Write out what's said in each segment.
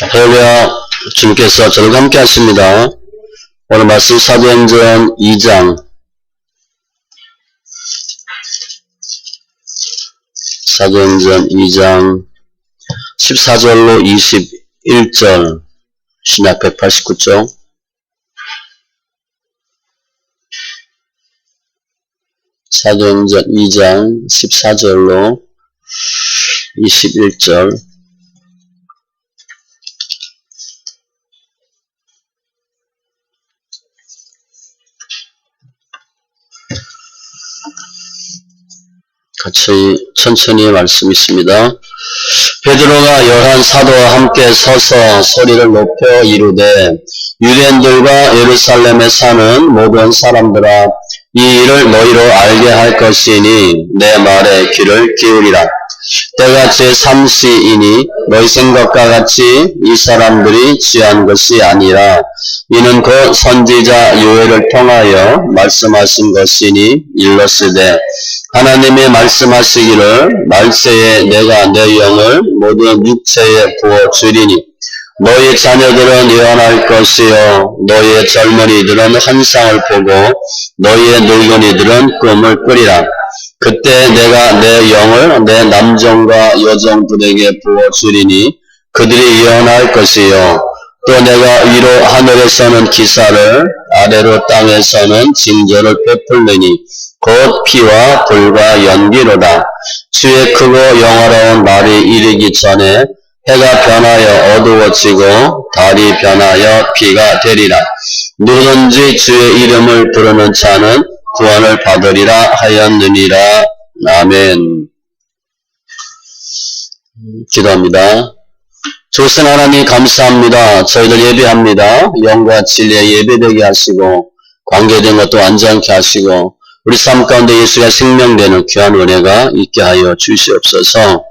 할렐루야. 주님께서 저들과 함께 하십니다. 오늘 말씀 사도행전 2장 14절로 21절 신약 189쪽 사도행전 2장 14절로 21절 같이 천천히 말씀 있습니다. 베드로가 열한 사도와 함께 서서 소리를 높여 이르되 유대인들과 예루살렘에 사는 모든 사람들아 이 일을 너희로 알게 할 것이니 내 말에 귀를 기울이라. 때가 제3시이니 너희 생각과 같이 이 사람들이 취한 것이 아니라 이는 곧 선지자 요엘을 통하여 말씀하신 것이니 일러스되 하나님이 말씀하시기를 말세에 내가 내 영을 모든 육체에 부어주리니 너희 자녀들은 예언할 것이요 너희의 젊은이들은 환상을 보고 너희의 늙은이들은 꿈을 꾸리라. 그때 내가 내 영을 내 남종과 여종들에게 부어주리니 그들이 예언할 것이요 또 내가 위로 하늘에서는 기사를 아래로 땅에서는 징조를 베풀느니 곧 피와 불과 연기로다. 주의 크고 영화로운 날이 이르기 전에 해가 변하여 어두워지고 달이 변하여 피가 되리라. 누구든지 주의 이름을 부르는 자는 구원을 받으리라 하였느니라. 아멘. 기도합니다. 좋으신 하나님 감사합니다. 저희들 예배합니다. 영과 진리에 예배되게 하시고 관계된 것도 완전케 하시고 우리 삶 가운데 예수가 생명되는 귀한 은혜가 있게 하여 주시옵소서.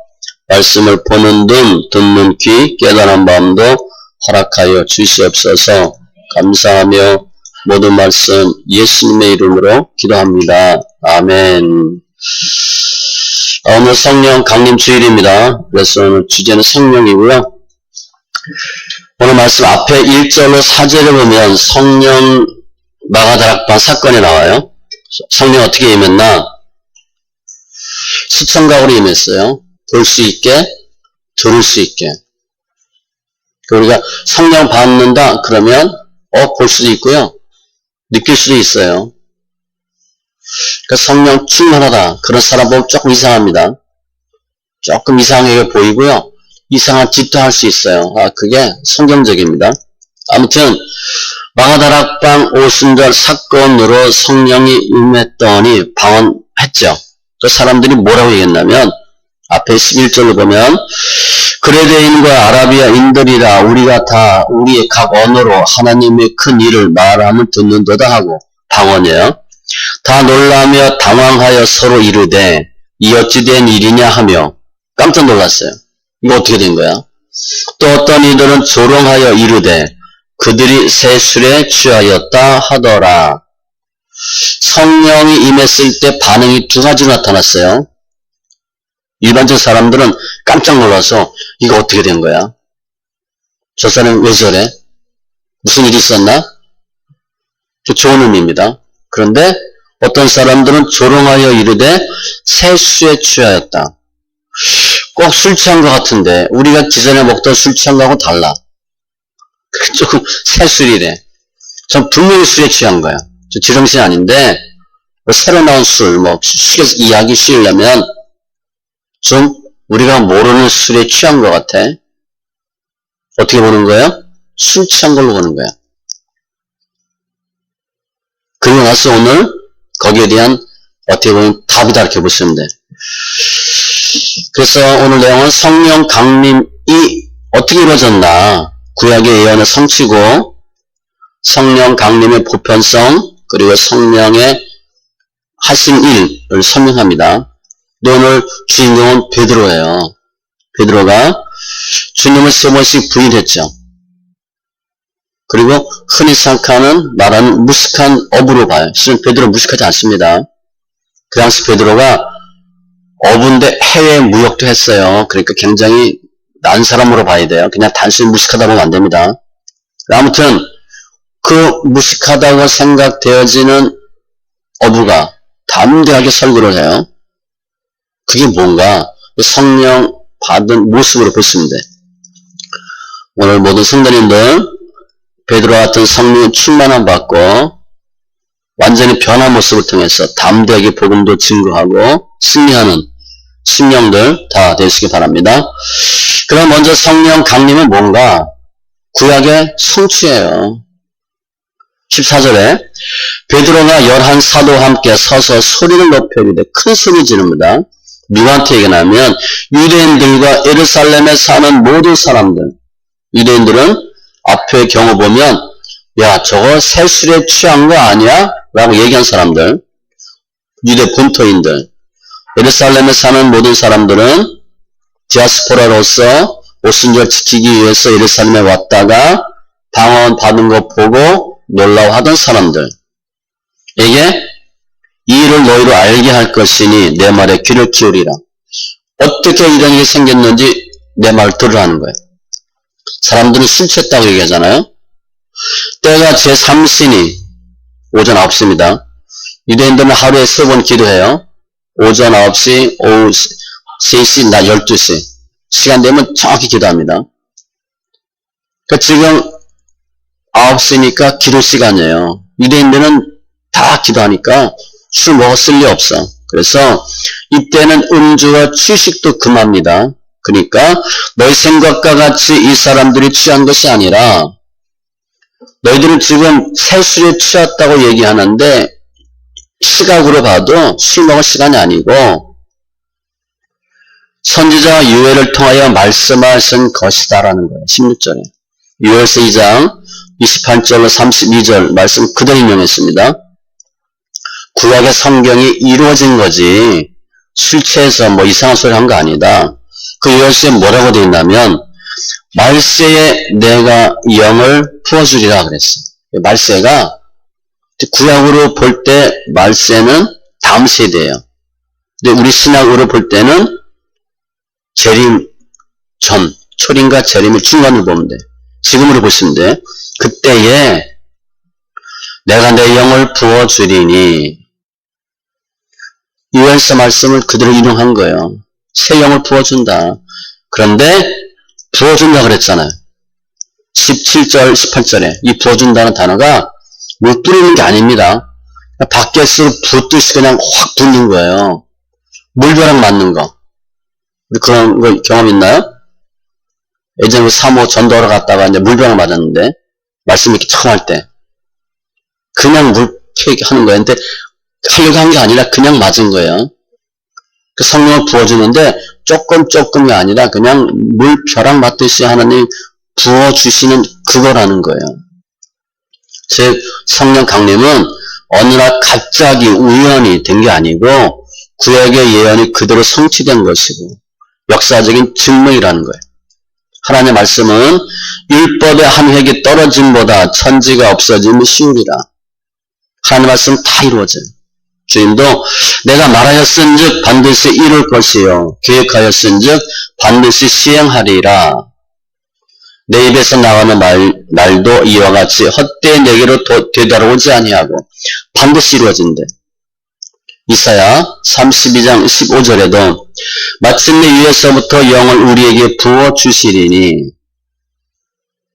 말씀을 보는 눈, 듣는 귀, 깨달은 마음도 허락하여 주시옵소서. 감사하며 모든 말씀 예수님의 이름으로 기도합니다. 아멘. 오늘 성령 강림 주일입니다. 그래서 오늘 주제는 성령이고요. 오늘 말씀 앞에 1절로 4절에 보면 성령 마가다락방 사건이 나와요. 성령 어떻게 임했나? 수천각으로 임했어요. 볼 수 있게, 들을 수 있게. 우리가 성령 받는다 그러면 볼 수도 있고요. 느낄 수도 있어요. 그러니까 성령 충만하다. 그런 사람 보면 조금 이상합니다. 조금 이상하게 보이고요. 이상한 짓도 할 수 있어요. 그게 성경적입니다. 아무튼 마가다락방 오순절 사건으로 성령이 임했더니 방언했죠. 그 사람들이 뭐라고 얘기했냐면 앞에 11절로 보면 그레데인과 아라비아인들이라 우리가 다 우리의 각 언어로 하나님의 큰 일을 말함을 듣는도다 하고 방언이에요. 다 놀라며 당황하여 서로 이르되 이 어찌 된 일이냐 하며 깜짝 놀랐어요. 이거 어떻게 된 거야? 또 어떤 이들은 조롱하여 이르되 그들이 새 술에 취하였다 하더라. 성령이 임했을 때 반응이 두 가지 나타났어요. 일반적 사람들은 깜짝 놀라서 이거 어떻게 된 거야? 저 사람 왜 저래? 무슨 일이 있었나? 좋은 의미입니다. 그런데 어떤 사람들은 조롱하여 이르되 새 술에 취하였다. 꼭 술 취한 것 같은데 우리가 기존에 먹던 술 취한 거하고 달라. 조금 새 술이래. 전 분명히 술에 취한 거야. 저 지정신 아닌데 새로 나온 술, 술에서 이야기 쉬려면 좀 우리가 모르는 술에 취한 것 같아. 어떻게 보는 거예요? 술 취한 걸로 보는 거야. 그리고 나서 오늘 거기에 대한 어떻게 보면 답이다 이렇게 보시면 돼. 그래서 오늘 내용은 성령 강림이 어떻게 이루어졌나, 구약의 예언을 성취고 성령 강림의 보편성 그리고 성령의 하신 일을 설명합니다. 오늘 주인공은 베드로예요. 베드로가 주님을 세 번씩 부인했죠. 그리고 흔히 생각하는 말하는 무식한 어부로 봐요. 실은 베드로 무식하지 않습니다. 그 당시 베드로가 어부인데 해외 무역도 했어요. 그러니까 굉장히 난 사람으로 봐야 돼요. 그냥 단순히 무식하다 보면 안 됩니다. 아무튼 그 무식하다고 생각되어지는 어부가 담대하게 설교를 해요. 그게 뭔가 성령 받은 모습으로 보시면 돼. 오늘 모든 성도님들 베드로 같은 성령 충만함 받고 완전히 변한 모습을 통해서 담대하게 복음도 증거하고 승리하는 신령들 다 되시기 바랍니다. 그럼 먼저 성령 강림은 뭔가? 구약의 성취예요. 14절에 베드로가 11 사도와 함께 서서 소리를 높여 이르되 큰 소리 지릅니다. 누구한테 얘기하냐면 유대인들과 예루살렘에 사는 모든 사람들. 유대인들은 앞에 경우 보면 야 저거 세술에 취한 거 아니야? 라고 얘기한 사람들. 유대 본토인들. 예루살렘에 사는 모든 사람들은 디아스포라로서 오순절 지키기 위해서 예루살렘에 왔다가 방언 받은 거 보고 놀라워하던 사람들. 에게 이 일을 너희로 알게 할 것이니 내 말에 귀를 기울이라. 어떻게 이런 일이 생겼는지 내 말 들으라는 거예요. 사람들은 술 취했다고 얘기하잖아요. 때가 제3신이 오전 9시입니다. 유대인들은 하루에 3번 기도해요. 오전 9시, 오후 3시, 낮 12시. 시간 되면 정확히 기도합니다. 그러니까 지금 9시니까 기도 시간이에요. 유대인들은 다 기도하니까 술 먹었을 리 없어. 그래서 이때는 음주와 취식도 금합니다. 그러니까 너희 생각과 같이 이 사람들이 취한 것이 아니라 너희들은 지금 세술에 취했다고 얘기하는데 시각으로 봐도 술 먹을 시간이 아니고 선지자 유엘을 통하여 말씀하신 것이다라는 거예요. 16절에. 유엘서 2장 28절로 32절 말씀 그대로 인용했습니다. 구약의 성경이 이루어진 거지 술 취해서 뭐 이상한 소리 한 거 아니다. 그 유엘서에 뭐라고 되어 있냐면 말세에 내가 영을 부어주리라 그랬어요. 말세가 구약으로 볼 때 말세는 다음 세대예요. 근데 우리 신약으로 볼 때는 재림 전, 초림과 재림의 중간을 보면 돼. 지금으로 보시면 돼. 그때에 내가 내 영을 부어주리니 유엘서 말씀을 그대로 인용한 거예요. 새 영을 부어준다. 그런데 부어준다 그랬잖아요. 17절, 18절에 이 부어준다는 단어가 물 뿌리는 게 아닙니다. 밖에서 붓듯이 그냥 확 붓는 거예요. 물벼락 맞는 거. 그런 거 경험 있나요? 예전에 사모 전도하러 갔다가 이제 물벼락 맞았는데 말씀 이렇게 처음 할 때 그냥 물 케이크 하는 거예요. 근데 하려고 한 게 아니라 그냥 맞은 거예요. 그 성령을 부어주는데 조금이 아니라 그냥 물벼락 맞듯이 하나님 부어주시는 그거라는 거예요. 즉 성령 강림은 어느 날 갑자기 우연히 된 게 아니고 구약의 예언이 그대로 성취된 것이고 역사적인 증명이라는 거예요. 하나님의 말씀은 율법의 한 획이 떨어짐보다 천지가 없어짐이 쉬우리라. 하나님의 말씀은 다 이루어져요. 주님도 내가 말하였은즉 반드시 이룰 것이요 계획하였은즉 반드시 시행하리라. 내 입에서 나가는 말도 이와 같이 헛되이 내게로 되돌아오지 아니하고 반드시 이루어진대. 이사야 32장 15절에도 마침내 위에서부터 영을 우리에게 부어주시리니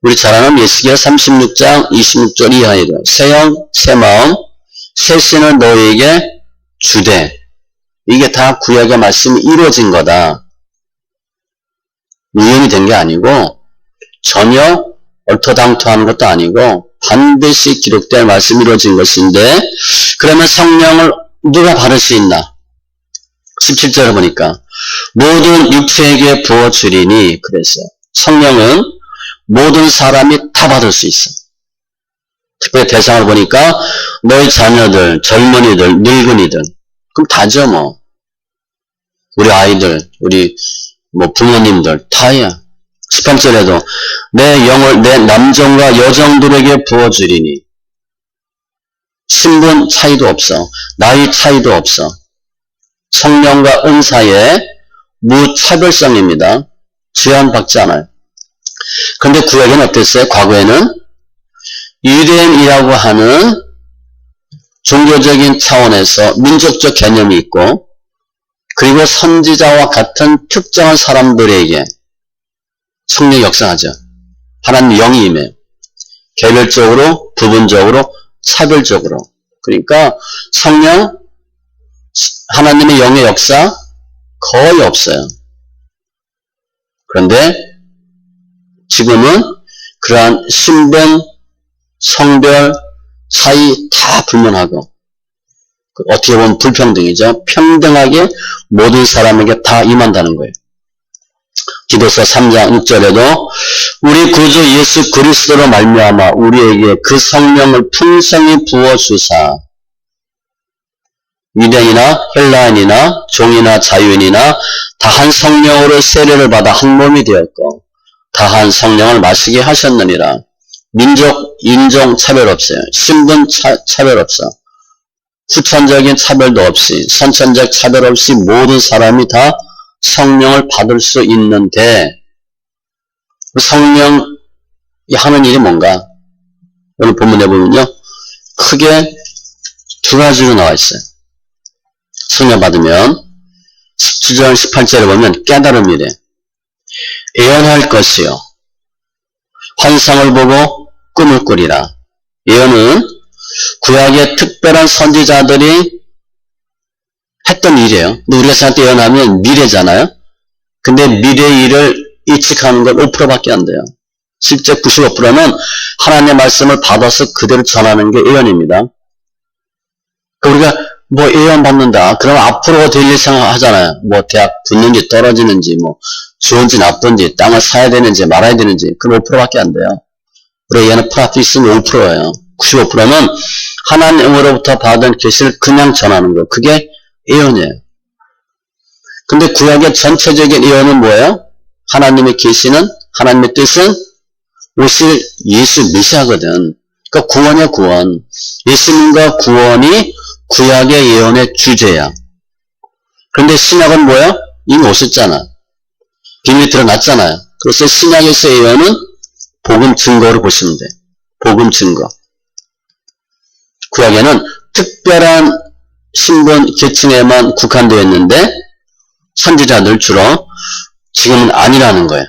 우리 잘 아는 예시기야 36장 26절 이하에도 새 영, 새 마음, 새 신을 너희에게 주되. 이게 다 구약의 말씀이 이루어진 거다. 우연이 된 게 아니고 전혀 얼토당토하는 것도 아니고 반드시 기록될 말씀이 이루어진 것인데 그러면 성령을 누가 받을 수 있나? 17절을 보니까 모든 육체에게 부어주리니 그랬어요. 성령은 모든 사람이 다 받을 수 있어. 특별히 대상을 보니까 너희 자녀들, 젊은이들, 늙은이들 그럼 다죠 뭐. 우리 아이들, 우리 뭐 부모님들 다야. 18절에도 내 영을 내 남정과 여정들에게 부어주리니 신분 차이도 없어. 나이 차이도 없어. 성령과 은사의 무차별성입니다. 제한받지 않아요. 그런데 구약에는 어땠어요? 과거에는 유대인이라고 하는 종교적인 차원에서 민족적 개념이 있고, 그리고 선지자와 같은 특정한 사람들에게 성령이 역사하죠. 하나님 영이 임해요. 개별적으로, 부분적으로, 차별적으로. 그러니까 성령, 하나님의 영의 역사 거의 없어요. 그런데 지금은 그러한 신분, 성별, 사이 다 불문하고, 어떻게 보면 불평등이죠. 평등하게 모든 사람에게 다 임한다는 거예요. 기도서 3장 6절에도 우리 구주 예수 그리스도로 말미암아 우리에게 그 성령을 풍성히 부어주사 유대인이나 헬라인이나 종이나 자유인이나 다한 성령으로 세례를 받아 한 몸이 되었고 다한 성령을 마시게 하셨느니라. 민족, 인종 차별 없어요. 신분 차별 없어. 후천적인 차별도 없이, 선천적 차별 없이 모든 사람이 다 성령을 받을 수 있는데, 성령이 하는 일이 뭔가? 오늘 본문에 보면요, 크게 두 가지로 나와 있어요. 성령 받으면 17절 18절에 보면 깨달음이래. 예언할 것이요, 환상을 보고 꿈을 꾸리라. 예언은 구약의 특별한 선지자들이 했던 일이에요. 근데 우리가 생각할 때 예언하면 미래잖아요. 근데 미래의 일을 예측하는 건 5%밖에 안 돼요. 실제 95%는 하나님의 말씀을 받아서 그대로 전하는 게 예언입니다. 우리가 뭐 예언 받는다. 그럼 앞으로 될 일 생각하잖아요. 뭐 대학 붙는지 떨어지는지, 뭐 좋은지 나쁜지, 땅을 사야 되는지 말아야 되는지, 그건 5%밖에 안 돼요. 우리 예언은 프라피스는 5%예요. 95%는 하나님으로부터 받은 계시를 그냥 전하는 거. 그게 예언이에요. 근데 구약의 전체적인 예언은 뭐예요? 하나님의 계시는, 하나님의 뜻은 오실 예수 메시아거든. 그러니까 구원이야, 구원. 예수님과 구원이 구약의 예언의 주제야. 그런데 신약은 뭐예요? 이미 오셨잖아. 비밀이 드러났잖아요. 그래서 신약에서의 예언은 복음 증거로 보시면 돼. 복음 증거. 구약에는 특별한 신분 계층에만 국한되어 있는데 선지자들 주로 지금은 아니라는 거예요.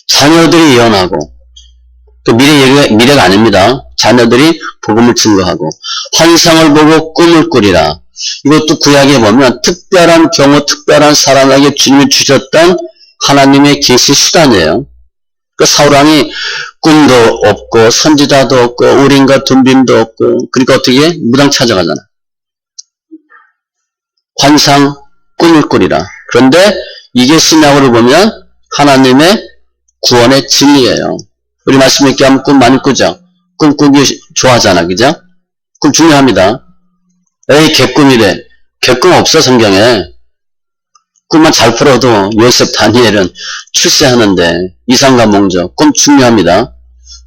자녀들이 예언하고, 또 미래가 아닙니다. 자녀들이 복음을 증거하고, 환상을 보고 꿈을 꾸리라. 이것도 구약에 보면 특별한 경우, 특별한 사람에게 주님이 주셨던 하나님의 계시 수단이에요. 그 사울왕이 꿈도 없고, 선지자도 없고, 우림과 둠빔도 없고, 그러니까 어떻게 무당 찾아가잖아. 환상, 꿈을 꾸리라. 그런데 이게 신약으로 보면 하나님의 구원의 진리예요. 우리 말씀 읽게 하면 꿈 많이 꾸죠? 꿈 꾸기 좋아하잖아, 그죠? 꿈 중요합니다. 에이, 개꿈이래. 개꿈 없어, 성경에. 꿈만 잘 풀어도 요셉, 다니엘은 출세하는데, 이상과 몽조, 꿈 중요합니다.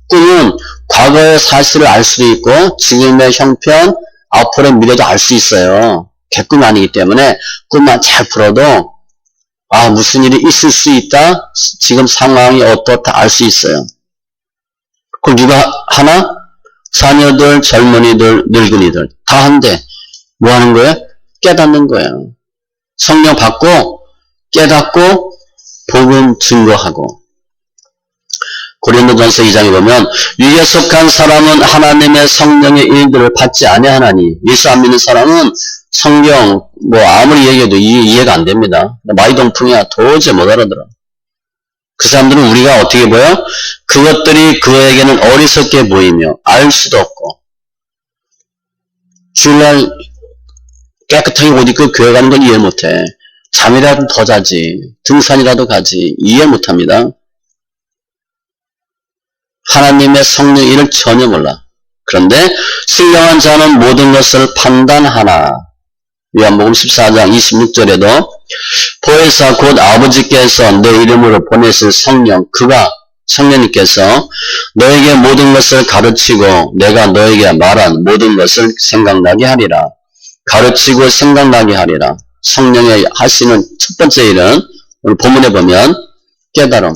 꿈은 과거의 사실을 알 수도 있고, 지금의 형편, 앞으로의 미래도 알 수 있어요. 개꿈이 아니기 때문에 꿈만 잘 풀어도 아, 무슨 일이 있을 수 있다. 지금 상황이 어떻다 알 수 있어요. 그럼 누가 하나? 자녀들, 젊은이들, 늙은이들 다 한데 뭐 하는 거예요? 깨닫는 거예요. 성령 받고 깨닫고 복음 증거하고. 고린도전서 2장에 보면 위에 속한 사람은 하나님의 성령의 일들을 받지 아니하나니, 예수 안 믿는 사람은 성경 뭐 아무리 얘기해도 이해가 안 됩니다. 마이동풍이야. 도저히 못 알아들어. 그 사람들은 우리가 어떻게 보여? 그것들이 그에게는 어리석게 보이며 알 수도 없고, 주일날 깨끗하게 옷 입고 교회 가는 건 이해 못해. 잠이라도 더 자지, 등산이라도 가지, 이해 못합니다. 하나님의 성령 일을 전혀 몰라. 그런데 신령한 자는 모든 것을 판단하나. 요한복음 14장 26절에도 보혜사 곧 아버지께서 내 이름으로 보내실 성령, 그가 성령님께서 너에게 모든 것을 가르치고 내가 너에게 말한 모든 것을 생각나게 하리라. 가르치고 생각나게 하리라. 성령의 하시는 첫 번째 일은 오늘 본문에 보면 깨달음.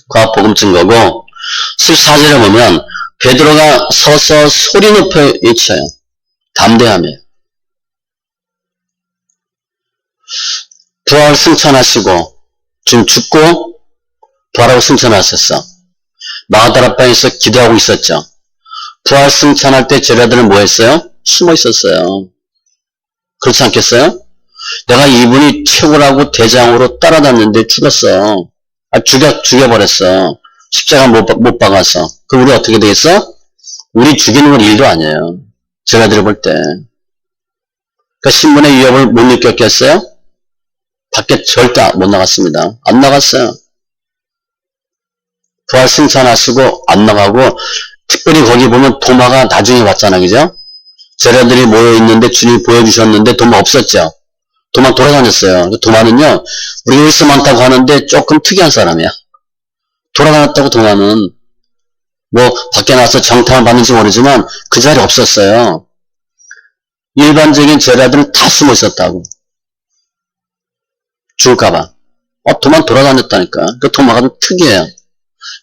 과학복음 증거고 14절에 보면 베드로가 서서 소리 높여 외쳐요. 담대하며. 부활 승천하시고 지금 죽고 부활하고 승천하셨어. 마가다라방에서 기도하고 있었죠. 부활 승천할 때 제자들은 뭐 했어요? 숨어 있었어요. 그렇지 않겠어요? 내가 이분이 최고라고 대장으로 따라다녔는데 죽었어. 죽여버렸어. 십자가 못 박아서. 그럼 우리 어떻게 되겠어? 우리 죽이는 건 일도 아니에요. 제자들이 볼 때. 그러니까 신분의 위협을 못 느꼈겠어요? 밖에 절대 못 나갔습니다. 안 나갔어요. 부활 승천하시고 안 나가고, 특별히 거기 보면 도마가 나중에 왔잖아, 그죠? 제자들이 모여있는데 주님이 보여주셨는데 도마 없었죠? 도마 돌아다녔어요. 도마는요, 우리 일수 많다고 하는데 조금 특이한 사람이야. 돌아다녔다고 도마는. 뭐, 밖에 나와서 정탐을 받는지 모르지만 그 자리에 없었어요. 일반적인 제자들은 다 숨어 있었다고. 죽을까봐. 도마 돌아다녔다니까. 그 도마가 좀 특이해요.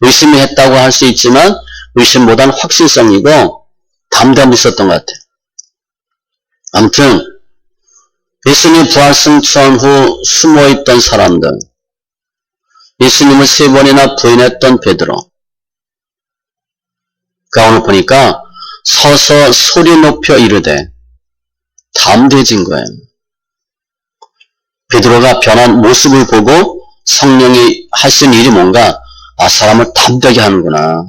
의심이 했다고 할 수 있지만 의심보다는 확실성이고 담대함이 있었던 것 같아요. 아무튼 예수님 부활 승천 후 숨어있던 사람들, 예수님을 3번이나 부인했던 베드로, 그 오늘 보니까 서서 소리 높여 이르되 담대해진 거예요. 베드로가 변한 모습을 보고 성령이 하신 일이 뭔가, 사람을 담대하게 하는구나.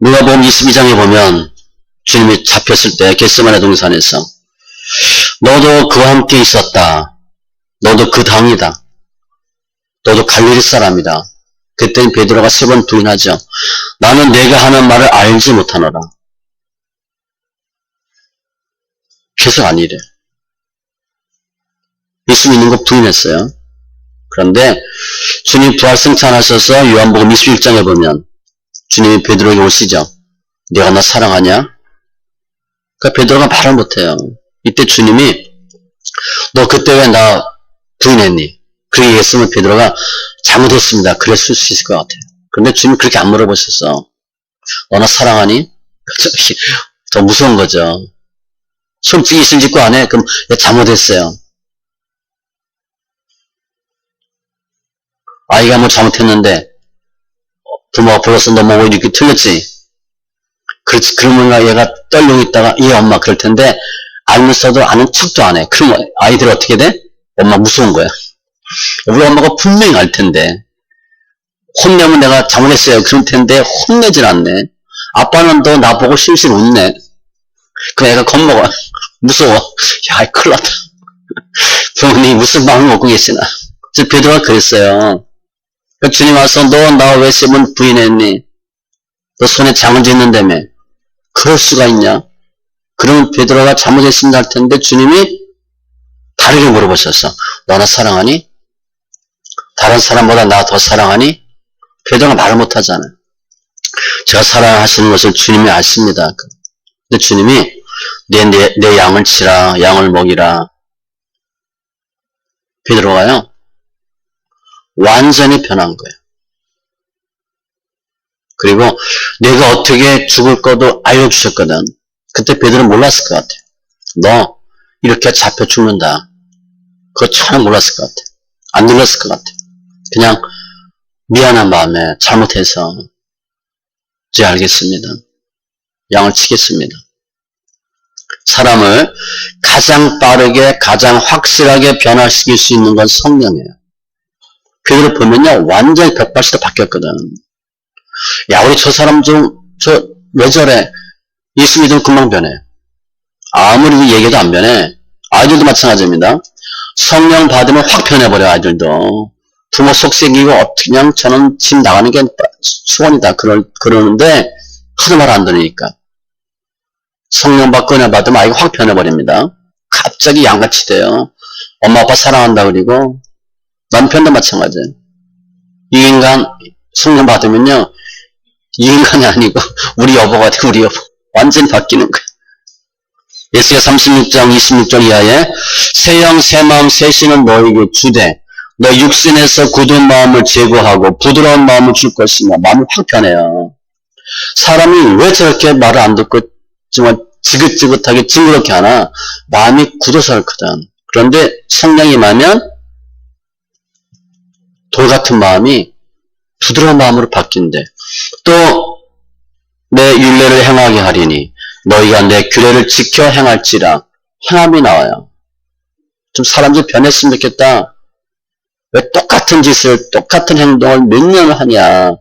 누가복음 22장에 보면 주님이 잡혔을 때 겟세마네 동산에서 너도 그와 함께 있었다. 너도 그 당이다. 너도 갈릴리 사람이다. 그때는 베드로가 3번 부인하죠. 나는 내가 하는 말을 알지 못하노라. 계속 아니래. 예수 믿는 거 부인했어요. 그런데 주님 부활 승천하셔서 요한복음 21장에 보면 주님이 베드로에게 오시죠. 내가 나 사랑하냐? 그러니까 베드로가 말을 못해요. 이때 주님이 너 그때 왜 나 부인했니? 그렇게 얘기했으면 베드로가 잘못했습니다. 그랬을 수 있을 것 같아요. 그런데 주님 그렇게 안 물어보셨어. 너 나 사랑하니? 더 무서운 거죠. 솔직히 이슬 짓고 안 해? 그럼 내가 잘못했어요. 아이가 뭐 잘못했는데 부모가 불러서 너 뭐 이렇게 틀렸지? 그렇지. 그러면 얘가 떨리고 있다가 예 엄마 그럴 텐데 알면서도 아는 척도 안 해. 그럼 아이들이 어떻게 돼? 엄마 무서운 거야. 우리 엄마가 분명히 알 텐데 혼내면 내가 잘못했어요. 그럴 텐데 혼내질 않네. 아빠는 너 나보고 실실 웃네. 그럼 애가 겁먹어. 무서워. 야 큰일 났다. 부모님이 무슨 마음을 먹고 계시나. 베드로가 그랬어요. 주님 와서 너 나 왜 3번 부인했니? 너 손에 장을 짓는다며. 그럴 수가 있냐? 그러면 베드로가 잘못했습니다 할 텐데 주님이 다르게 물어보셨어. 너 나 사랑하니? 다른 사람보다 나 더 사랑하니? 베드로가 말을 못하잖아. 제가 사랑하시는 것을 주님이 아십니다. 근데 주님이 내 양을 치라, 양을 먹이라. 베드로가요. 완전히 변한 거예요. 그리고 내가 어떻게 죽을 거도 알려주셨거든. 그때 베드로는 몰랐을 것 같아. 너 이렇게 잡혀 죽는다. 그거 전혀 몰랐을 것 같아. 안 눌렀을 것 같아. 그냥 미안한 마음에 잘못해서 이제 알겠습니다. 양을 치겠습니다. 사람을 가장 빠르게 가장 확실하게 변화시킬 수 있는 건 성령이에요. 베드로 보면요 완전히 180도 바뀌었거든. 야 우리 저 사람 왜 저래? 예수 믿으면 금방 변해. 아무리 얘기해도 안 변해. 아이들도 마찬가지입니다. 성령 받으면 확 변해버려. 아이들도 부모 속색이고 그냥 저는 집 나가는 게 소원이다 그러는데 하도 말 안 들으니까 성령 받고 은혜 받으면 아이가 확 변해버립니다. 갑자기 양같이 돼요. 엄마 아빠 사랑한다 그리고 남편도 마찬가지예요. 이 인간 성령 받으면요 이 인간이 아니고 우리 여보가 돼. 우리 여보 완전히 바뀌는 거예요. 예수가 36장 26절 이하에 새영 새마음 새신은 너에게 주되 너 육신에서 굳은 마음을 제거하고 부드러운 마음을 줄 것이며 마음이 확 변해요. 사람이 왜 저렇게 말을 안 듣고 정말 지긋지긋하게 징그럽게 하나? 마음이 굳어서 그렇거든. 그런데 성령이 임하면 돌 같은 마음이 부드러운 마음으로 바뀐대. 또 내 율례를 행하게 하리니 너희가 내 규례를 지켜 행할지라. 행함이 나와요. 좀 사람들이 변했으면 좋겠다. 왜 똑같은 짓을 똑같은 행동을 몇 년을 하냐.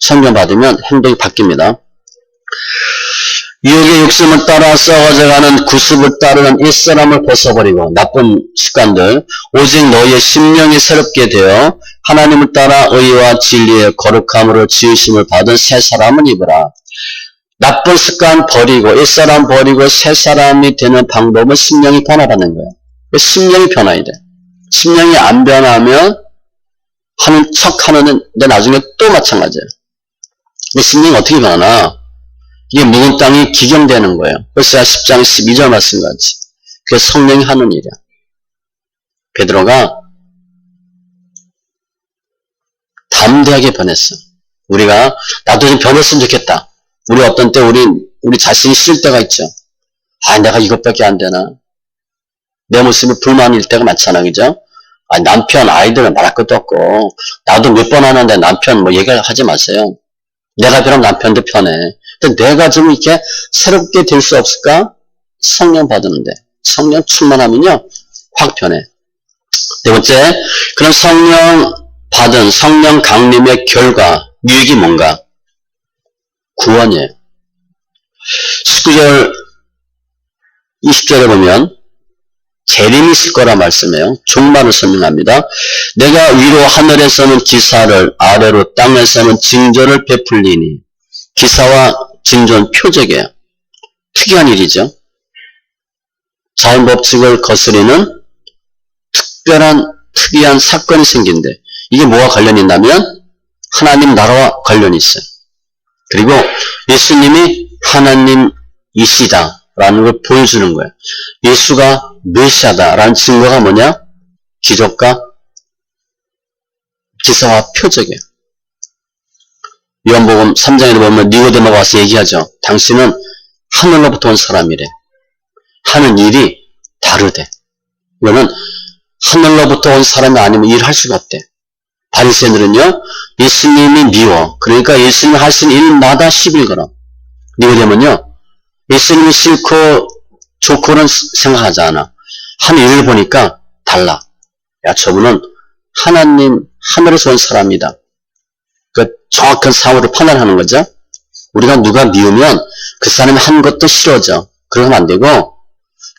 성령 받으면 행동이 바뀝니다. 유혹의 욕심을 따라 썩어져가는 구습을 따르는 옛사람을 벗어버리고 나쁜 습관들 오직 너희의 심령이 새롭게 되어 하나님을 따라 의와 진리의 거룩함으로 지으심을 받은 새 사람을 입으라. 나쁜 습관 버리고 옛사람 버리고 새 사람이 되는 방법은 심령이 변화라는 거예요. 심령이 변화해야 돼. 심령이 안 변하면 하는 척 하는데 나중에 또 마찬가지예요. 근데 심령이 어떻게 변하나? 이게 묵은 땅이 기경되는 거예요. 그래서 10장 12절 말씀같이. 그게 성령이 하는 일이야. 베드로가 담대하게 변했어. 우리가 나도 좀 변했으면 좋겠다. 우리 어떤 때 우리 자신이 싫을 때가 있죠. 아, 내가 이것밖에 안 되나? 내 모습이 불만일 때가 많잖아, 그죠? 아, 남편, 아이들은 말할 것도 없고, 나도 몇 번 하는데 남편 뭐 얘기하지 마세요. 내가 그럼 남편도 편해. 근데 내가 좀 이렇게 새롭게 될 수 없을까? 성령 받았는데. 성령 충만하면요, 확 변해. 네 번째, 그럼 성령 받은 성령 강림의 결과, 유익이 뭔가? 구원이에요. 19절, 20절에 보면, 재림이 있을 거라 말씀해요. 종말을 설명합니다. 내가 위로 하늘에서는 기사를 아래로 땅에서는 징조를 베풀리니 기사와 징조는 표적이에요. 특이한 일이죠. 자연법칙을 거스리는 특이한 사건이 생긴데 이게 뭐와 관련이 있냐면 하나님 나라와 관련이 있어요. 그리고 예수님이 하나님이시다 라는 걸 보여주는 거예요. 예수가 메시아다라는 증거가 뭐냐? 기적과 기사와 표적이에요. 요한복음 3장에 보면 니고데모가 와서 얘기하죠. 당신은 하늘로부터 온 사람이래. 하는 일이 다르대. 이거는 하늘로부터 온 사람이 아니면 일할 수가 없대. 바리새인들은요, 예수님이 미워. 그러니까 예수님이 하신 일마다 10일 걸어. 니고데모는요, 예수님이 싫고 좋고는 생각하지 않아. 하는 일을 보니까 달라. 야, 저분은 하나님, 하늘에서 온 사람이다. 그 정확한 사고를 판단하는 거죠. 우리가 누가 미우면 그 사람이 한 것도 싫어져. 그러면 안 되고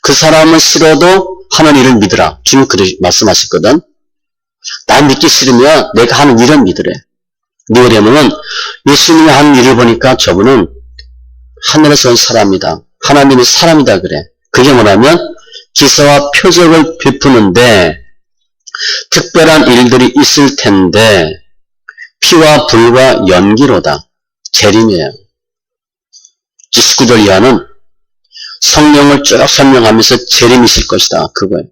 그 사람은 싫어도 하는 일을 믿으라. 주님 그렇게 말씀하셨거든. 나 믿기 싫으면 내가 하는 일을 믿으래. 니고데모는 예수님이 하는 일을 보니까 저분은 하늘에서 온 사람이다. 하나님이 사람이다 그래. 그게 뭐냐면 기사와 표적을 베푸는데 특별한 일들이 있을 텐데 피와 불과 연기로다. 재림이에요. 19절 이하는 성령을 쭉 설명하면서 재림이 있을 것이다. 그거예요.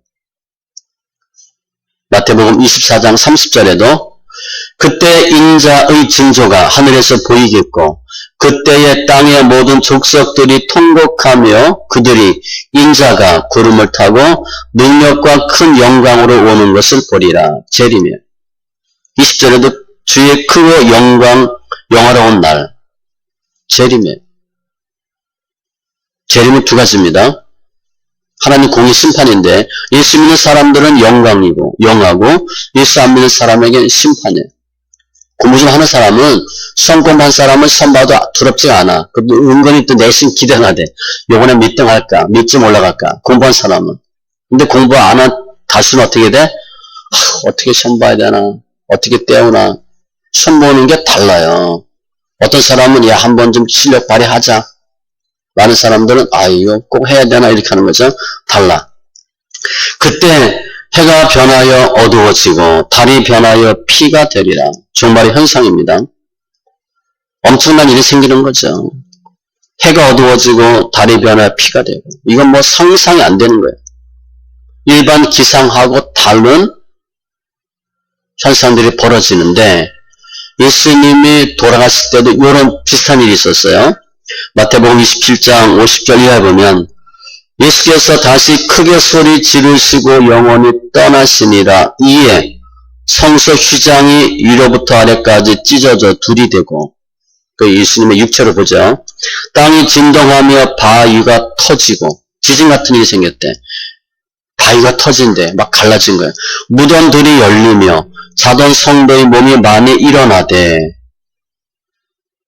마태복음 24장 30절에도 그때 인자의 징조가 하늘에서 보이겠고 그때의 땅의 모든 족속들이 통곡하며 그들이 인자가 구름을 타고 능력과 큰 영광으로 오는 것을 보리라. 재림이에요. 20절에도 주의 크고 영화로운 날. 재림이에요. 재림은 두 가지입니다. 하나님 공의 심판인데 예수 믿는 사람들은 영광이고 영하고 예수 안 믿는 사람에게는 심판이에요. 공부 좀 하는 사람은 시험 공부한 사람은 시험 봐도 두렵지가 않아. 은근히 또 내심 기대가 돼. 요번에 몇 등 할까? 몇 점 올라갈까? 공부한 사람은. 근데 공부 안 한 다수는 어떻게 돼? 어떻게 시험 봐야 되나? 어떻게 때우나? 시험 보는 게 달라요. 어떤 사람은 야, 한번 좀 실력 발휘하자. 많은 사람들은 이거 꼭 해야 되나? 이렇게 하는 거죠. 달라. 그때 해가 변하여 어두워지고 달이 변하여 피가 되리라. 종말의 현상입니다. 엄청난 일이 생기는 거죠. 해가 어두워지고 달이 변하여 피가 되고 이건 뭐 상상이 안 되는 거예요. 일반 기상하고 다른 현상들이 벌어지는데 예수님이 돌아가실 때도 이런 비슷한 일이 있었어요. 마태복음 27장 50절 이하에 보면 예수께서 다시 크게 소리 지르시고 영원히 떠나시니라. 이에 성소 휘장이 위로부터 아래까지 찢어져 둘이 되고, 그 예수님의 육체로 보죠. 땅이 진동하며 바위가 터지고, 지진 같은 일이 생겼대. 바위가 터진대. 막 갈라진 거예요. 무덤들이 열리며 자던 성도의 몸이 많이 일어나대.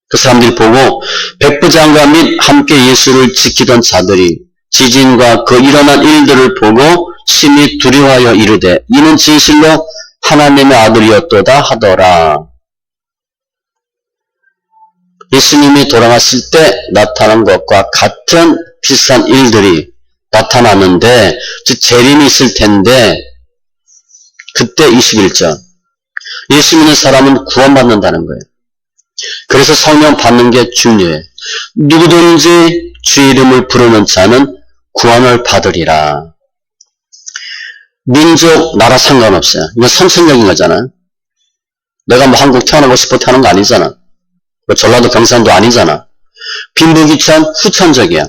그 사람들이 보고 백부장과 및 함께 예수를 지키던 자들이 지진과 그 일어난 일들을 보고 심히 두려워하여 이르되 이는 진실로 하나님의 아들이었도다 하더라. 예수님이 돌아갔을 때 나타난 것과 같은 비슷한 일들이 나타났는데 즉 재림이 있을 텐데 그때 21절 예수 믿는 사람은 구원받는다는 거예요. 그래서 성령 받는 게 중요해. 누구든지 주 이름을 부르는 자는 구원을 받으리라. 민족, 나라 상관없어요. 이건 선천적인 거잖아. 내가 뭐 한국 태어나고 싶어 태어난 거 아니잖아. 뭐 전라도 경상도 아니잖아. 빈부귀천 후천적이야.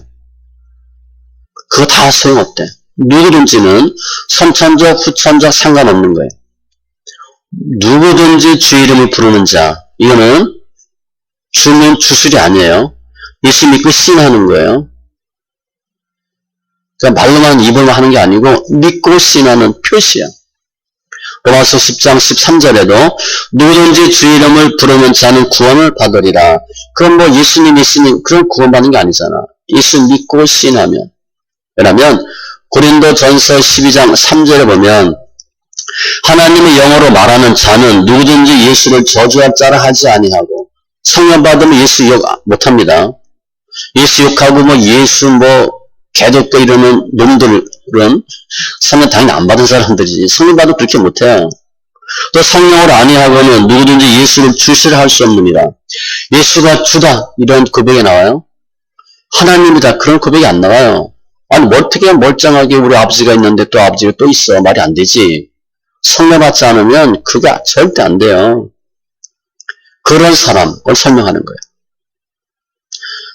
그거 다 소용없대. 누구든지는 선천적, 후천적 상관없는 거예요. 누구든지 주 이름을 부르는 자, 이거는 주는 주술이 아니에요. 예수 믿고 신하는 거예요. 그러니까 말로만 입으로만 하는 게 아니고 믿고 신하는 표시야. 로마서 10장 13절에도 누구든지 주 이름을 부르는 자는 구원을 받으리라. 그럼 뭐 예수님 있으니 그런 구원받는 게 아니잖아. 예수 믿고 신하면. 왜냐하면 고린도전서 12장 3절에 보면 하나님의 영어로 말하는 자는 누구든지 예수를 저주할 자라 하지 아니하고 성령 받으면 예수 욕 못합니다. 예수 욕하고 뭐 예수 뭐 개독교 이러는 놈들은 성령 당연히 안 받은 사람들이지. 성령 받으면 그렇게 못해요. 또 성령으로 아니하고는 누구든지 예수를 주시라 할 수 없느니라. 예수가 주다 이런 고백이 나와요? 하나님이다 그런 고백이 안 나와요. 아니 어떻게 멀쩡하게 우리 아버지가 있는데 또 아버지가 또 있어. 말이 안 되지. 성령 받지 않으면 그게 절대 안 돼요. 그런 사람을 설명하는 거예요.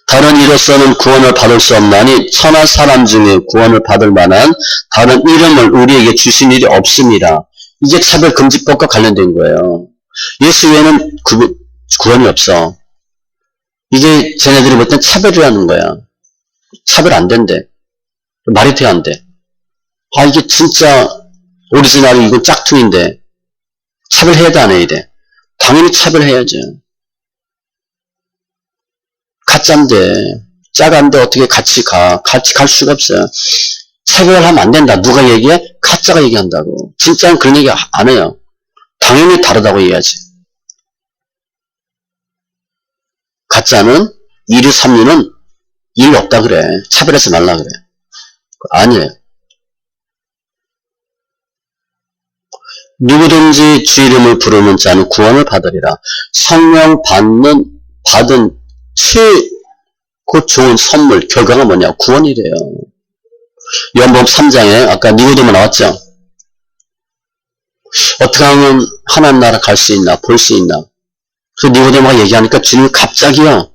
다른 이로서는 구원을 받을 수 없나니 천하 사람 중에 구원을 받을 만한 다른 이름을 우리에게 주신 일이 없습니다. 이게 차별금지법과 관련된 거예요. 예수 외에는 구원이 없어. 이게 쟤네들이 볼 땐 차별이라는 거야. 차별 안 된대. 말이 돼야 안 돼. 아 이게 진짜 오리지널이 이건 짝퉁인데 차별해야 돼 안 해야 돼? 당연히 차별해야죠. 가짜인데 짜가인데 어떻게 같이 갈 수가 없어요. 차별하면 안 된다. 누가 얘기해? 가짜가 얘기한다고. 진짜는 그런 얘기 안 해요. 당연히 다르다고 얘기하지. 가짜는 2류 3류는 일 없다 그래. 차별하지 말라 그래. 아니에요. 누구든지 주 이름을 부르는 자는 구원을 받으리라. 성령 받은 최고 좋은 선물, 결과가 뭐냐? 구원이래요. 요한복음 3장에 아까 니고데모 나왔죠? 어떻게 하면 하나님 나라 갈 수 있나? 볼 수 있나? 그래서 니고데모가 얘기하니까 주님이 갑자기요.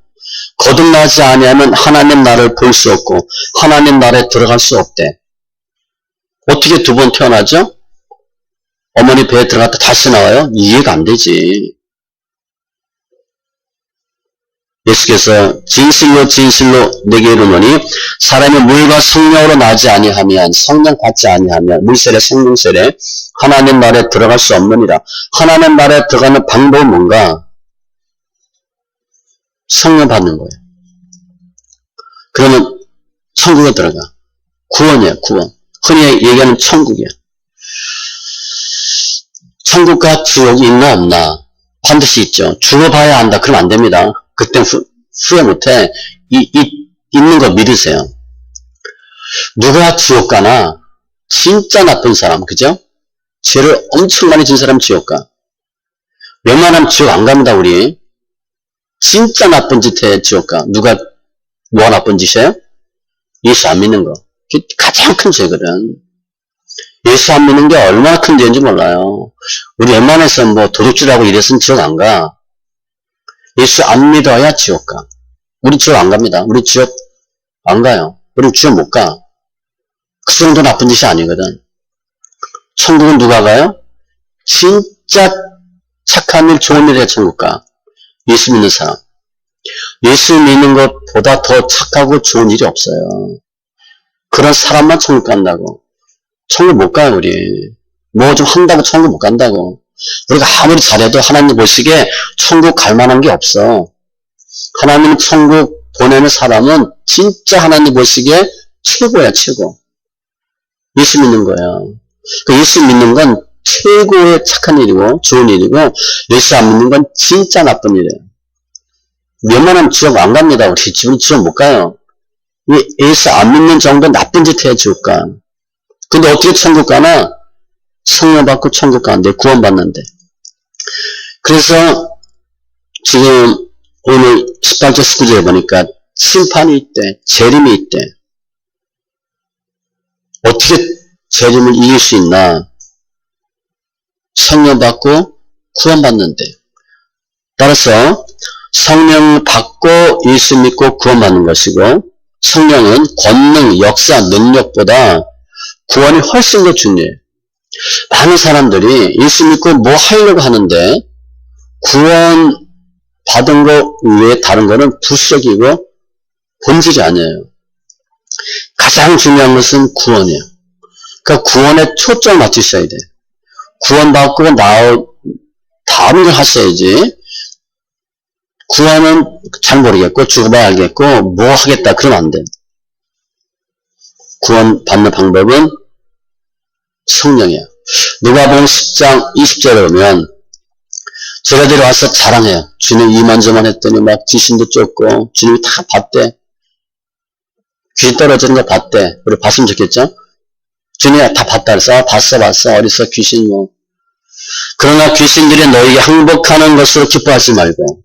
거듭나지 아니하면 하나님 나라를 볼 수 없고 하나님 나라에 들어갈 수 없대. 어떻게 두 번 태어나죠? 어머니 배에 들어갔다 다시 나와요? 이해가 안 되지. 예수께서 진실로 진실로 내게 이르노니 사람이 물과 성령으로 나지 아니하면 성령 받지 아니하면 물세례 생명세례 하나님 나라에 들어갈 수 없느니라. 하나님 나라에 들어가는 방법은 뭔가? 성령 받는 거예요. 그러면 천국에 들어가. 구원이에요. 구원. 흔히 얘기하는 천국이야. 천국과 지옥이 있나 없나? 반드시 있죠. 죽어봐야 한다. 그러면 안 됩니다. 그땐 후회 못해. 있는 거 믿으세요. 누가 지옥 가나? 진짜 나쁜 사람, 그죠? 죄를 엄청 많이 진 사람 지옥 가. 웬만하면 지옥 안 갑니다, 우리. 진짜 나쁜 짓 해, 지옥 가. 뭐가 나쁜 짓이에요? 예수 안 믿는 거. 그게 가장 큰 죄거든. 예수 안 믿는 게 얼마나 큰 죄인지 몰라요. 우리 웬만해서 뭐 도둑질하고 이래서는 지옥 안 가. 예수 안 믿어야 지옥 가. 우리 지옥 안 갑니다. 우리 지옥 안 가요. 우리 지옥 못 가. 그 정도 나쁜 짓이 아니거든. 천국은 누가 가요? 진짜 착한 일, 좋은 일 해야 천국 가. 예수 믿는 사람. 예수 믿는 것보다 더 착하고 좋은 일이 없어요. 그런 사람만 천국 간다고. 천국 못 가요, 우리. 뭐 좀 한다고 천국 못 간다고. 우리가 아무리 잘해도 하나님 보시기에 천국 갈 만한 게 없어. 하나님 천국 보내는 사람은 진짜 하나님 보시기에 최고야, 최고. 예수 믿는 거야. 그 예수 믿는 건 최고의 착한 일이고 좋은 일이고, 예수 안 믿는 건 진짜 나쁜 일이에요. 웬만하면 지옥 안 갑니다. 우리 집은 지옥 못 가요. 예수 안 믿는 정도 나쁜 짓 해야 지옥 가. 근데 어떻게 천국 가나? 성령 받고 천국 가는데, 구원받는데. 그래서 지금 오늘 18절 19절에 보니까 심판이 있대, 재림이 있대. 어떻게 재림을 이길 수 있나? 성령 받고 구원받는데. 따라서 성령 받고 예수 믿고 구원받는 것이고, 성령은 권능, 역사, 능력보다 구원이 훨씬 더 중요해요. 많은 사람들이 예수 믿고 뭐 하려고 하는데 구원 받은 거 외에 다른 거는 부수적이고 본질이 아니에요. 가장 중요한 것은 구원이에요. 그러니까 구원에 초점을 맞추셔야 돼요. 구원받고 다른 걸 하셔야지. 구원은 잘 모르겠고 죽어봐야 알겠고 뭐 하겠다 그러면 안 돼. 구원 받는 방법은 성령이야. 누가복음 10장 20절에 보면 제자들이 와서 자랑해요. 주님 이만저만 했더니 막 귀신도 쫓고 주님이 다 봤대. 귀신 떨어지는 거 봤대. 우리 봤으면 좋겠죠? 주님이 다 봤다 그래서 봤어 어디서 귀신 뭐. 그러나 귀신들이 너에게 항복하는 것으로 기뻐하지 말고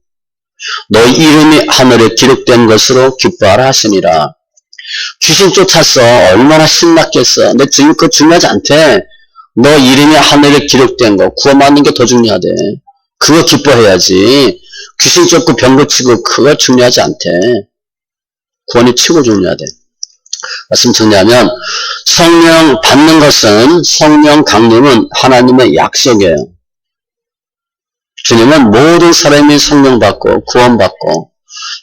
너희 이름이 하늘에 기록된 것으로 기뻐하라 하시니라. 귀신 쫓았어. 얼마나 신났겠어. 근데 지금 그거 중요하지 않대. 너 이름이 하늘에 기록된 거, 구원받는 게 더 중요하대. 그거 기뻐해야지. 귀신 쫓고 병 고치고 그거 중요하지 않대. 구원이 최고 중요하대. 말씀 정리하면 성령 받는 것은, 성령 강림은 하나님의 약속이에요. 주님은 모든 사람이 성령 받고 구원받고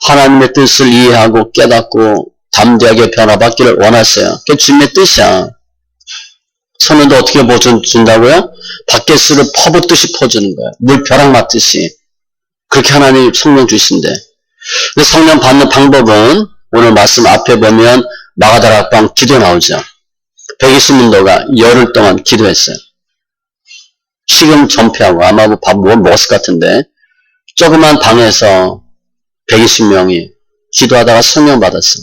하나님의 뜻을 이해하고 깨닫고 담대하게 변화받기를 원하세요. 그게 주님의 뜻이야. 성령도 어떻게 뭐 준다고요? 밭개수를 퍼붓듯이 퍼주는 거야. 물 벼락 맞듯이. 그렇게 하나님 성령 주신대. 근데 성령 받는 방법은 오늘 말씀 앞에 보면 마가다락방 기도 나오죠. 120문도가 열흘 동안 기도했어요. 식음 전폐하고 아마 뭐 밥 먹었을 것 같은데 조그만 방에서 120명이 기도하다가 성령 받았어.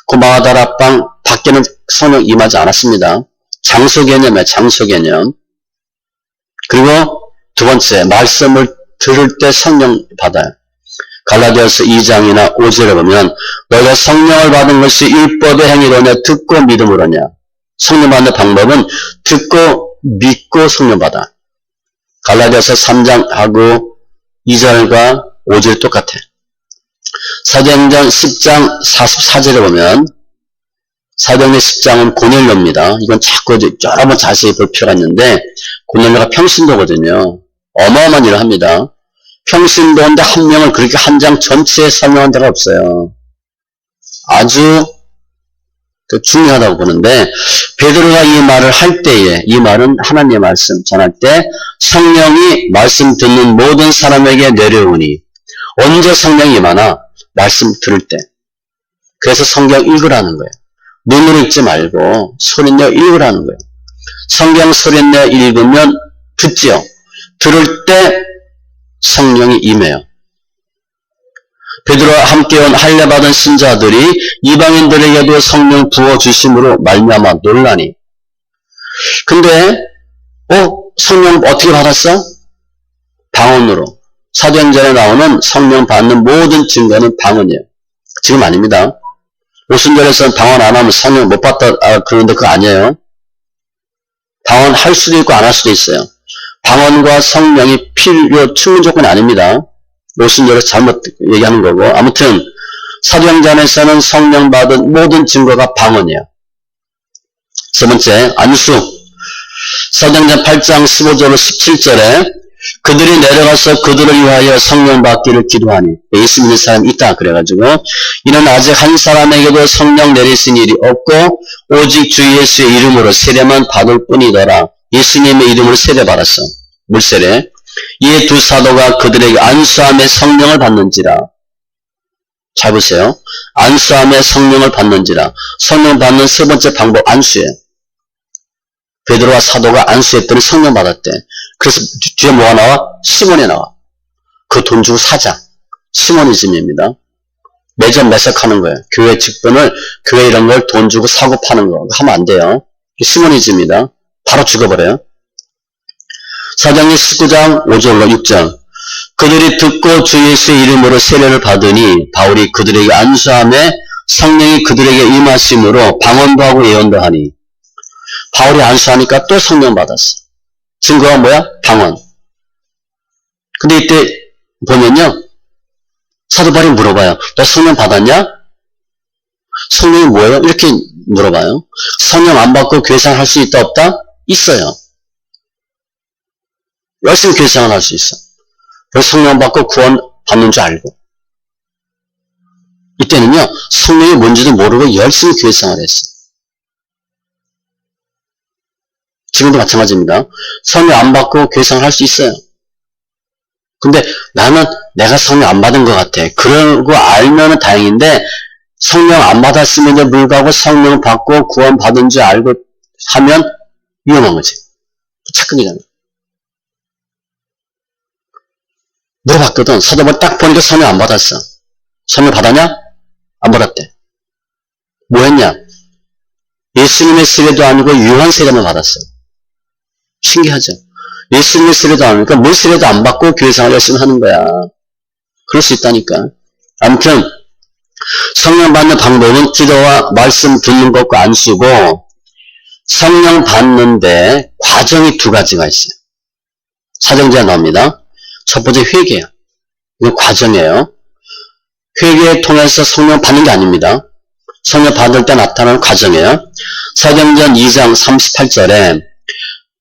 그 마가다락방 밖에는 성령 임하지 않았습니다. 장소 개념이야, 장소 개념. 그리고 두 번째, 말씀을 들을 때 성령 받아요. 갈라디아서 2장이나 5절에 보면 너희가 성령을 받은 것이 율법의 행위로냐 듣고 믿음으로냐. 성령 받는 방법은 듣고 믿고 성령 받아. 갈라디아서 3장하고 2절과 5절 똑같아. 사도행전 10장 44절에 보면 사도행전 10장은 고넬료입니다. 이건 자꾸 여러 번 자세히 볼 필요가 있는데 고넬료가 평신도거든요. 어마어마한 일을 합니다. 평신도인데 한 명을 그렇게 한 장 전체에 설명한 데가 없어요. 아주 중요하다고 보는데 베드로가 이 말을 할 때에, 이 말은 하나님의 말씀 전할 때 성령이 말씀 듣는 모든 사람에게 내려오니, 언제 성령이 임하나? 말씀 들을 때. 그래서 성경 읽으라는 거예요. 눈으로 읽지 말고 소리내어 읽으라는 거예요. 성경 소리내어 읽으면 듣지요. 들을 때 성령이 임해요. 베드로와 함께 온 할례받은 신자들이 이방인들에게도 성령 부어주심으로 말미암아 놀라니. 근데 성령 어떻게 받았어? 방언으로. 사도행전에 나오는 성령 받는 모든 증거는 방언이에요. 지금 아닙니다. 오순절에서는 방언 안 하면 성령 못 받다 그러는데 그거 아니에요. 방언할 수도 있고 안 할 수도 있어요. 방언과 성령이 필요 충분 조건이 아닙니다. 오순절에 잘못 얘기하는 거고. 아무튼 사도행전에서는 성령 받은 모든 증거가 방언이에요. 세 번째, 안수. 사도행전 8장 15절로 17절에 그들이 내려가서 그들을 위하여 성령 받기를 기도하니 예수 믿는 사람이 있다 그래가지고 이는 아직 한 사람에게도 성령 내리신 일이 없고 오직 주 예수의 이름으로 세례만 받을 뿐이더라. 예수님의 이름으로 세례 받았어. 물세례. 이에 두 사도가 그들에게 안수함에 성령을 받는지라. 잘 보세요. 안수함에 성령을 받는지라. 성령 받는 세 번째 방법 안수예요. 베드로와 사도가 안수했더니 성령 받았대. 그래서 뒤에 뭐가 나와? 시몬이 나와. 그 돈 주고 사자. 시모니즘입니다. 매점 매석하는 거예요. 교회 직분을, 교회 이런 걸 돈 주고 사고 파는 거. 하면 안 돼요. 시모니즘입니다. 바로 죽어버려요. 사도행전 19장 5절로 6절. 그들이 듣고 주 예수의 이름으로 세례를 받으니 바울이 그들에게 안수함에 성령이 그들에게 임하심으로 방언도 하고 예언도 하니 바울이 안수하니까 또 성령 받았어. 증거가 뭐야? 방언. 근데 이때 보면요. 사도 바울이 물어봐요. 너 성령 받았냐? 성령이 뭐예요? 이렇게 물어봐요. 성령 안 받고 교회생활 할 수 있다 없다? 있어요. 열심히 교회생활 할 수 있어. 그래서 성령 받고 구원 받는 줄 알고. 이때는요. 성령이 뭔지도 모르고 열심히 교회생활 했어. 지금도 마찬가지입니다. 성령 안 받고 교회생활 할 수 있어요. 근데 나는 내가 성령 안 받은 것 같아. 그러고 알면은 다행인데 성령 안 받았음에도 불구하고 성령 받고 구원 받은 줄 알고 하면 위험한 거지. 착각이잖아. 물어봤거든. 사도바울 딱 보니까 성령 안 받았어. 성령 받았냐? 안 받았대. 뭐 했냐? 예수님의 세례도 아니고 요한 세례만 받았어. 신기하죠? 예수님의 세례도 아니니까 뭘 세례도 안 받고 교회생활 열심히 하는 거야. 그럴 수 있다니까. 아무튼 성령 받는 방법은 기도와 말씀 듣는 것과 안수고 성령 받는데 과정이 두 가지가 있어요. 사정제가 나옵니다. 첫 번째 회개야. 이거 과정이에요. 회개를 통해서 성령 받는 게 아닙니다. 성령 받을 때 나타나는 과정이에요. 사도행전 2장 38절에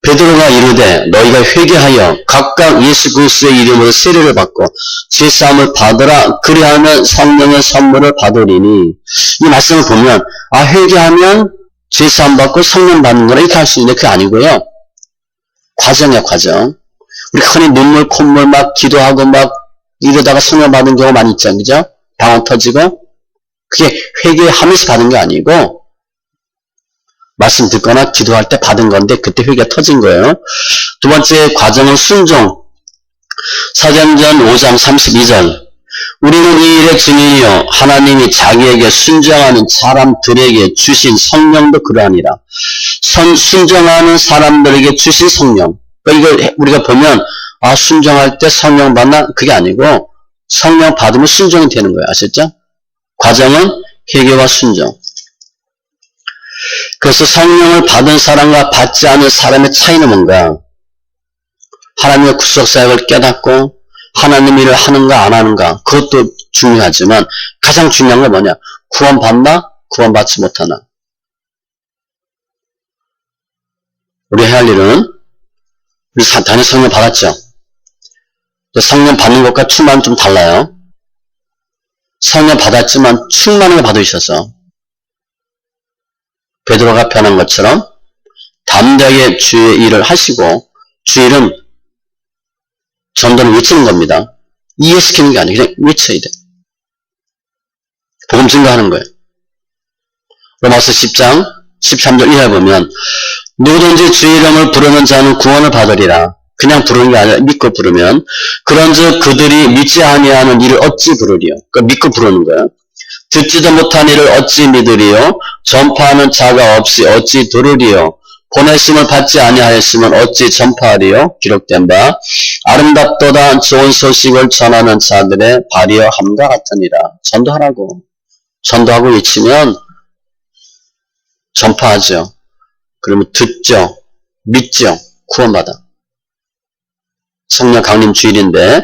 베드로가 이르되 너희가 회개하여 각각 예수 그리스도의 이름으로 세례를 받고 죄사함을 받으라. 그리하면 성령의 선물을 받으리니 이 말씀을 보면 회개하면 죄사함 받고 성령 받는 거라 이렇게 할 수 있는데 그게 아니고요. 과정이야 과정. 우리 흔히 눈물 콧물 막 기도하고 막 이러다가 성령 받은 경우 많이 있죠. 그죠? 방언 터지고 그게 회개하면서 받은 게 아니고 말씀 듣거나 기도할 때 받은 건데 그때 회개가 터진 거예요. 두 번째 과정은 순종. 사도행전 5장 32절. 우리는 이 일의 증인이요 하나님이 자기에게 순종하는 사람들에게 주신 성령도 그러하니라. 순종하는 사람들에게 주신 성령. 그러니까 이거 우리가 보면 순종할 때 성령 받나? 그게 아니고 성령 받으면 순종이 되는 거예요. 아셨죠? 과정은 회개와 순종. 그래서 성령을 받은 사람과 받지 않은 사람의 차이는 뭔가? 하나님의 구속사역을 깨닫고 하나님 일을 하는가 안 하는가 그것도 중요하지만 가장 중요한 건 뭐냐? 구원받나? 구원받지 못하나? 우리 해야 할 일은 우리 단일 성령 받았죠? 성령 받는 것과 충만은 좀 달라요. 성령 받았지만 충만하게 받으셔서 베드로가 변한 것처럼 담대하게 주의 일을 하시고 주의 일은 전도를 외치는 겁니다. 이해시키는 게 아니고 그냥 외쳐야 돼. 복음 증거하는 거예요. 로마서 10장 13절 이하에 보면 누구든지 주의 이름을 부르는 자는 구원을 받으리라. 그냥 부르는 게 아니라 믿고 부르면 그런즉 그들이 믿지 아니하는 이를 어찌 부르리요. 그러니까 믿고 부르는 거예요. 듣지도 못한 이를 어찌 믿으리요. 전파하는 자가 없이 어찌 들으리요. 보내심을 받지 아니하였으면 어찌 전파하리요. 기록된 바 아름답도다 좋은 소식을 전하는 자들의 발이여 함과 같으니라. 전도하라고. 전도하고 외치면 전파하죠. 그러면 듣죠. 믿죠? 구원받아. 성령 강림 주일인데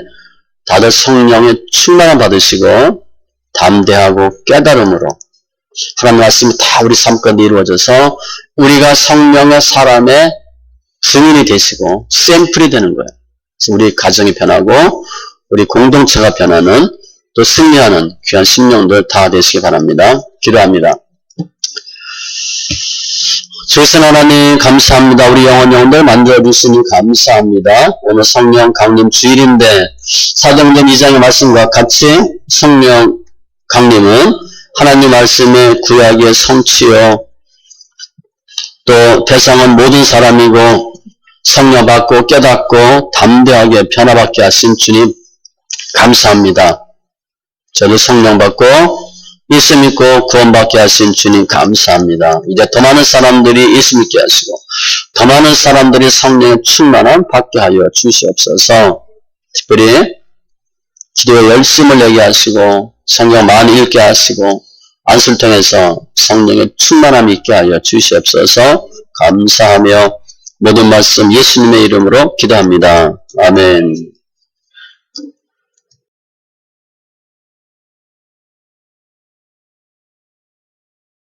다들 성령의 충만함 받으시고 담대하고 깨달음으로 하나님 말씀이 다 우리 삶 가운데 이루어져서 우리가 성령의 사람의 증인이 되시고 샘플이 되는 거예요. 그래서 우리 가정이 변하고 우리 공동체가 변하는 또 승리하는 귀한 심령들 다 되시기 바랍니다. 기도합니다. 주신 하나님 감사합니다. 우리 영혼들 만들어주시니 감사합니다. 오늘 성령 강림 주일인데 사도행전 2장의 말씀과 같이 성령 강림은 하나님 말씀의 구약의 성취요 또 대상은 모든 사람이고 성령 받고 깨닫고 담대하게 변화받게 하신 주님 감사합니다. 저도 성령 받고 예수 믿고 구원받게 하신 주님 감사합니다. 이제 더 많은 사람들이 예수 믿게 하시고 더 많은 사람들이 성령의 충만함 받게 하여 주시옵소서. 특별히 기도에 열심을 내게 하시고 성경 많이 읽게 하시고 안수를 통해서 성령의 충만함이 있게 하여 주시옵소서. 감사하며 모든 말씀 예수님의 이름으로 기도합니다. 아멘.